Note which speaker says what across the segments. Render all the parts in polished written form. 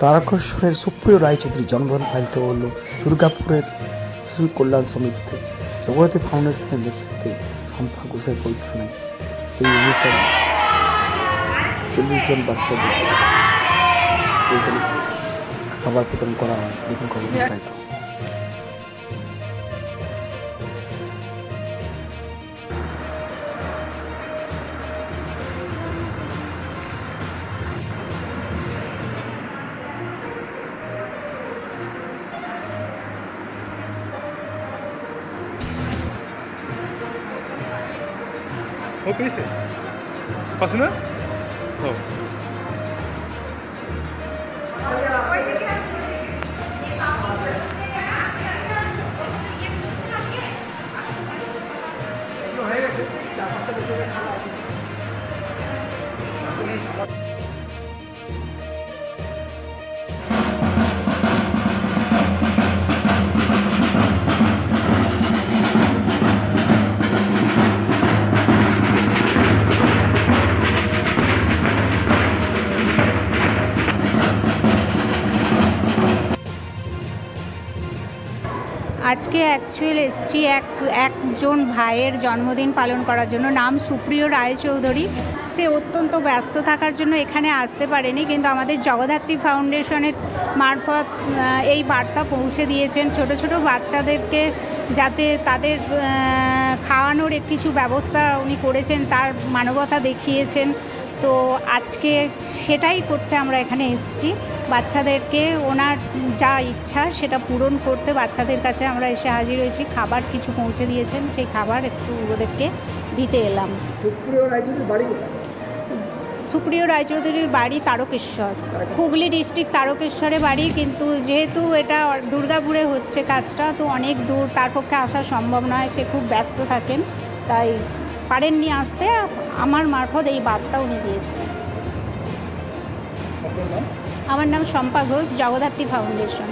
Speaker 1: তারকেশ্বরের সুপ্রিয় রায়চৌধুরীর জন্মদিন পালিত হল দুর্গাপুরের শিশু কল্যাণ সমিতিতে। জগতী ফাউন্ডেশনের নেতৃত্বে শম্পা ঘোষের পরিচালনায় এই অনুষ্ঠানে 40 জন বাচ্চাদের খাবার বিতরণ করা হয়। দেখুন খবর বিস্তারিত।
Speaker 2: वो कैसे पसंद हो
Speaker 3: আজকে অ্যাকচুয়ালি এসছি একজন ভাইয়ের জন্মদিন পালন করার জন্য। নাম সুপ্রিয় রায়চৌধুরী। সে অত্যন্ত ব্যস্ত থাকার জন্য এখানে আসতে পারেনি, কিন্তু আমাদের জগদ্ধাত্রী ফাউন্ডেশনের মারফত এই বার্তা পৌঁছে দিয়েছেন ছোট ছোট বাচ্চাদেরকে, যাতে তাদের খাওয়ানোর কিছু ব্যবস্থা উনি করেছেন, তার মানবতা দেখিয়েছেন। তো আজকে সেটাই করতে আমরা এখানে এসেছি, বাচ্চাদেরকে ওনার যা ইচ্ছা সেটা পূরণ করতে বাচ্চাদের কাছে আমরা এসে হাজির হয়েছি। খাবার কিছু পৌঁছে দিয়েছেন, সেই খাবার একটু ওদেরকে দিতে এলাম। সুপ্রিয় রায়চৌধুরীর বাড়ি তারকেশ্বর, হুগলি ডিস্ট্রিক্ট তারকেশ্বরে বাড়ি, কিন্তু যেহেতু এটা দুর্গাপুরে হচ্ছে কাজটা, তো অনেক দূর তার পক্ষে আসা সম্ভব নয়, সে খুব ব্যস্ত থাকেন, তাই পারেননি আসতে। আমার মারফত এই বার্তা উনি দিয়েছেন। আমার নাম শম্পা ঘোষ, জগদ্ধাত্রী ফাউন্ডেশন।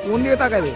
Speaker 1: কোন দিকে তাকাবে?